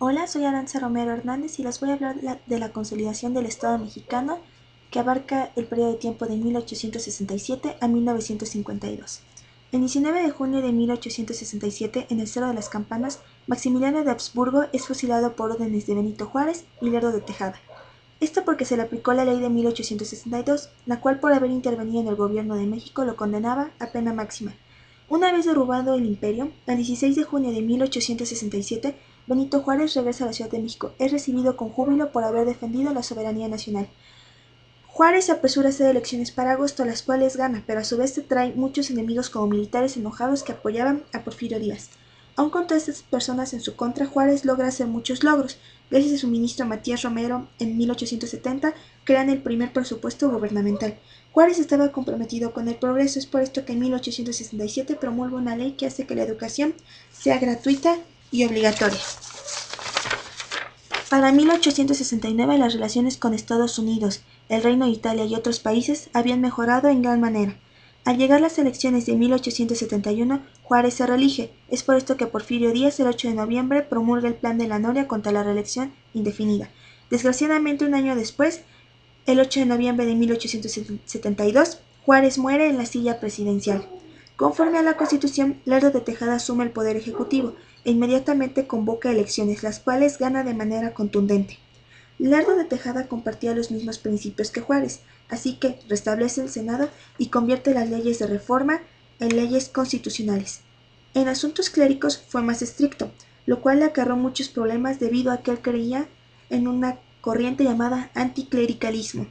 Hola, soy Aranza Romero Hernández y les voy a hablar de la consolidación del Estado mexicano que abarca el periodo de tiempo de 1867 a 1952. El 19 de junio de 1867, en el Cerro de las Campanas, Maximiliano de Habsburgo es fusilado por órdenes de Benito Juárez y Lerdo de Tejada. Esto porque se le aplicó la ley de 1862, la cual por haber intervenido en el gobierno de México lo condenaba a pena máxima. Una vez derrubado el imperio, el 16 de junio de 1867, Benito Juárez regresa a la Ciudad de México. Es recibido con júbilo por haber defendido la soberanía nacional. Juárez se apresura a hacer elecciones para agosto, las cuales gana, pero a su vez trae muchos enemigos como militares enojados que apoyaban a Porfirio Díaz. Aun con todas estas personas en su contra, Juárez logra hacer muchos logros. Gracias a su ministro Matías Romero, en 1870, crean el primer presupuesto gubernamental. Juárez estaba comprometido con el progreso, es por esto que en 1867 promulga una ley que hace que la educación sea gratuita y obligatoria. Para 1869 las relaciones con Estados Unidos, el Reino de Italia y otros países habían mejorado en gran manera. Al llegar las elecciones de 1871, Juárez se reelige. Es por esto que Porfirio Díaz, el 8 de noviembre, promulga el Plan de la Noria contra la reelección indefinida. Desgraciadamente, un año después, el 8 de noviembre de 1872, Juárez muere en la silla presidencial. Conforme a la Constitución, Lerdo de Tejada asume el poder ejecutivo e inmediatamente convoca elecciones, las cuales gana de manera contundente. Lerdo de Tejada compartía los mismos principios que Juárez, así que restablece el Senado y convierte las leyes de reforma en leyes constitucionales. En asuntos clérigos fue más estricto, lo cual le acarreó muchos problemas debido a que él creía en una corriente llamada anticlericalismo.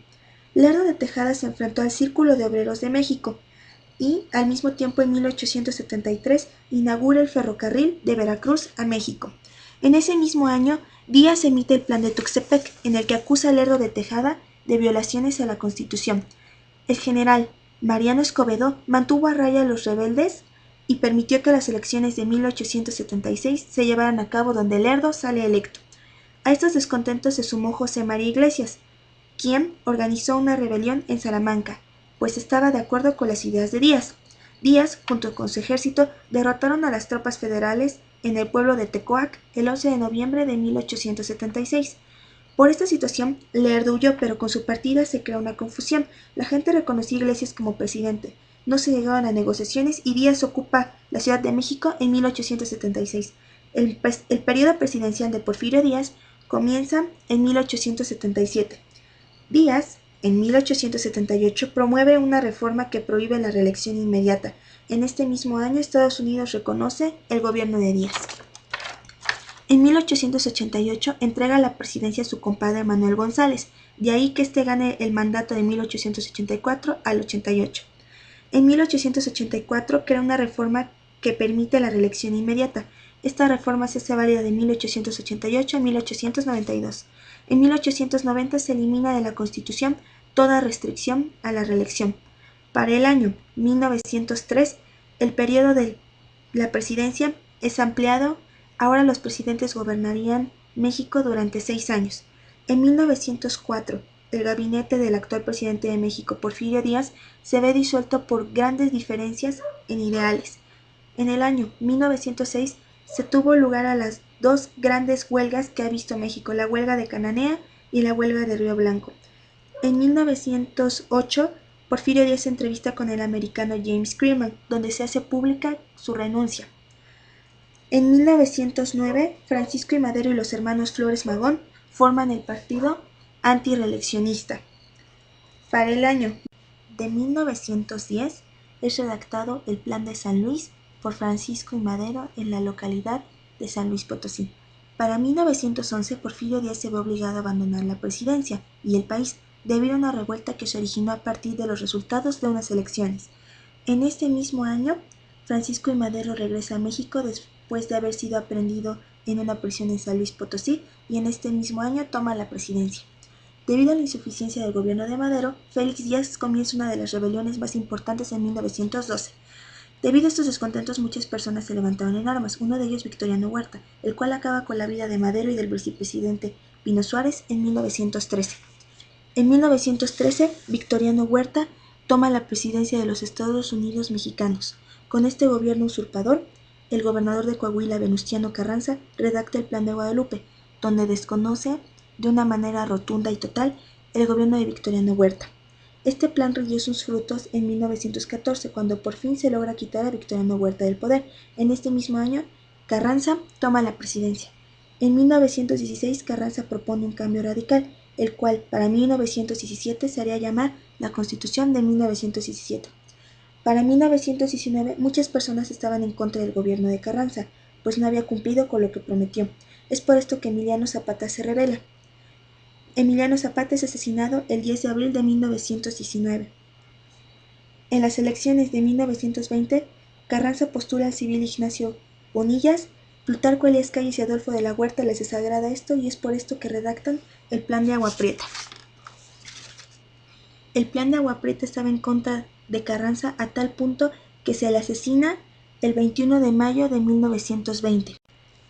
Lerdo de Tejada se enfrentó al Círculo de Obreros de México y, al mismo tiempo, en 1873 inaugura el ferrocarril de Veracruz a México. En ese mismo año, Díaz emite el Plan de Tuxtepec, en el que acusa a Lerdo de Tejada de violaciones a la Constitución. El general Mariano Escobedo mantuvo a raya a los rebeldes y permitió que las elecciones de 1876 se llevaran a cabo donde Lerdo sale electo. A estos descontentos se sumó José María Iglesias, quien organizó una rebelión en Salamanca, pues estaba de acuerdo con las ideas de Díaz. Díaz, junto con su ejército, derrotaron a las tropas federales en el pueblo de Tecoac el 11 de noviembre de 1876. Por esta situación, Lerdo huyó, pero con su partida se creó una confusión. La gente reconoció a Iglesias como presidente. No se llegaban a negociaciones y Díaz ocupa la Ciudad de México en 1876. El periodo presidencial de Porfirio Díaz comienza en 1877. Díaz, en 1878, promueve una reforma que prohíbe la reelección inmediata. En este mismo año, Estados Unidos reconoce el gobierno de Díaz. En 1888 entrega la presidencia a su compadre Manuel González, de ahí que este gane el mandato de 1884 al 88. En 1884 crea una reforma que permite la reelección inmediata. Esta reforma se hace válida de 1888 a 1892. En 1890 se elimina de la Constitución toda restricción a la reelección. Para el año 1903, el periodo de la presidencia es ampliado. Ahora los presidentes gobernarían México durante 6 años. En 1904, el gabinete del actual presidente de México, Porfirio Díaz, se ve disuelto por grandes diferencias en ideales. En el año 1906 se tuvo lugar a las dos grandes huelgas que ha visto México, la huelga de Cananea y la huelga de Río Blanco. En 1908, Porfirio Díaz se entrevista con el americano James Creamer, donde se hace pública su renuncia. En 1909, Francisco I. Madero y los hermanos Flores Magón forman el partido antirreeleccionista. Para el año de 1910 es redactado el Plan de San Luis por Francisco I. Madero en la localidad de San Luis Potosí. Para 1911, Porfirio Díaz se ve obligado a abandonar la presidencia y el país debido a una revuelta que se originó a partir de los resultados de unas elecciones. En este mismo año, Francisco I. Madero regresa a México después de haber sido aprehendido en una prisión en San Luis Potosí y en este mismo año toma la presidencia. Debido a la insuficiencia del gobierno de Madero, Félix Díaz comienza una de las rebeliones más importantes en 1912. Debido a estos descontentos, muchas personas se levantaron en armas, uno de ellos Victoriano Huerta, el cual acaba con la vida de Madero y del vicepresidente Pino Suárez en 1913. En 1913, Victoriano Huerta toma la presidencia de los Estados Unidos mexicanos. Con este gobierno usurpador, el gobernador de Coahuila, Venustiano Carranza, redacta el Plan de Guadalupe, donde desconoce de una manera rotunda y total el gobierno de Victoriano Huerta. Este plan rindió sus frutos en 1914, cuando por fin se logra quitar a Victoriano Huerta del poder. En este mismo año, Carranza toma la presidencia. En 1916, Carranza propone un cambio radical, el cual para 1917 se haría llamar la Constitución de 1917. Para 1919, muchas personas estaban en contra del gobierno de Carranza, pues no había cumplido con lo que prometió. Es por esto que Emiliano Zapata se rebela. Emiliano Zapata es asesinado el 10 de abril de 1919. En las elecciones de 1920, Carranza postula al civil Ignacio Bonillas. Plutarco Elías Calles y Adolfo de la Huerta les desagrada esto y es por esto que redactan el Plan de Agua Prieta. El Plan de Agua Prieta estaba en contra de Carranza a tal punto que se le asesina el 21 de mayo de 1920.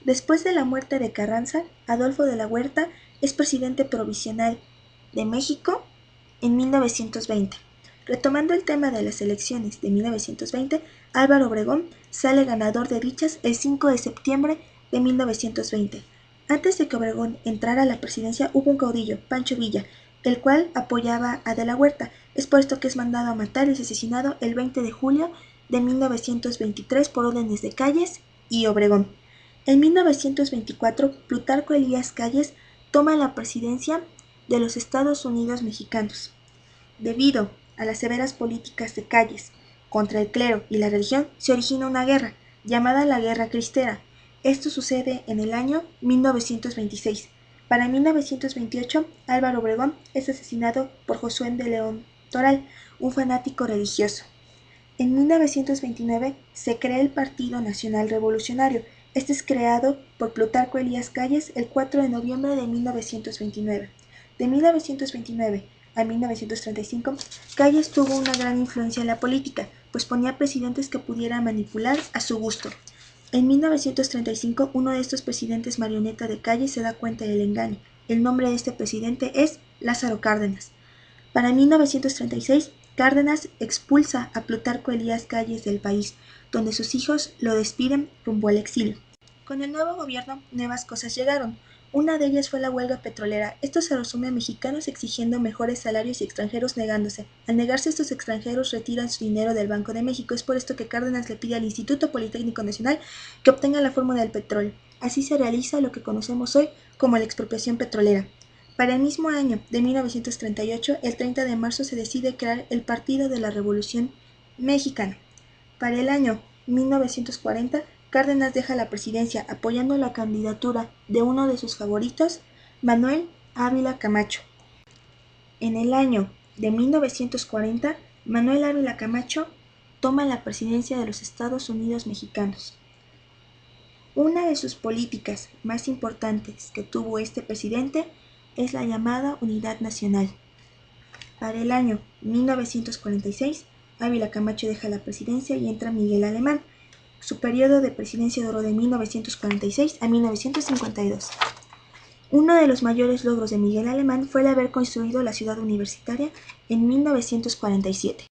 Después de la muerte de Carranza, Adolfo de la Huerta es presidente provisional de México en 1920. Retomando el tema de las elecciones de 1920, Álvaro Obregón sale ganador de dichas el 5 de septiembre de 1920. Antes de que Obregón entrara a la presidencia hubo un caudillo, Pancho Villa, el cual apoyaba a de la Huerta. Es por esto que es mandado a matar y es asesinado el 20 de julio de 1923 por órdenes de Calles y Obregón. En 1924, Plutarco Elías Calles toma la presidencia de los Estados Unidos mexicanos. Debido a las severas políticas de Calles contra el clero y la religión, se origina una guerra, llamada la Guerra Cristera. Esto sucede en el año 1926. Para 1928, Álvaro Obregón es asesinado por Josué de León Toral, un fanático religioso. En 1929 se crea el Partido Nacional Revolucionario. Este es creado por Plutarco Elías Calles el 4 de noviembre de 1929. De 1929 a 1935, Calles tuvo una gran influencia en la política, pues ponía presidentes que pudieran manipular a su gusto. En 1935, uno de estos presidentes marioneta de Calles se da cuenta del engaño. El nombre de este presidente es Lázaro Cárdenas. Para 1936, Cárdenas expulsa a Plutarco Elías Calles del país, donde sus hijos lo despiden rumbo al exilio. Con el nuevo gobierno, nuevas cosas llegaron. Una de ellas fue la huelga petrolera. Esto se resume a mexicanos exigiendo mejores salarios y extranjeros negándose. Al negarse, estos extranjeros retiran su dinero del Banco de México. Es por esto que Cárdenas le pide al Instituto Politécnico Nacional que obtenga la fórmula del petróleo. Así se realiza lo que conocemos hoy como la expropiación petrolera. Para el mismo año de 1938, el 30 de marzo se decide crear el Partido de la Revolución Mexicana. Para el año 1940, Cárdenas deja la presidencia apoyando la candidatura de uno de sus favoritos, Manuel Ávila Camacho. En el año de 1940, Manuel Ávila Camacho toma la presidencia de los Estados Unidos mexicanos. Una de sus políticas más importantes que tuvo este presidente es la llamada Unidad Nacional. Para el año 1946, Ávila Camacho deja la presidencia y entra Miguel Alemán. Su periodo de presidencia duró de 1946 a 1952. Uno de los mayores logros de Miguel Alemán fue el haber construido la ciudad universitaria en 1947.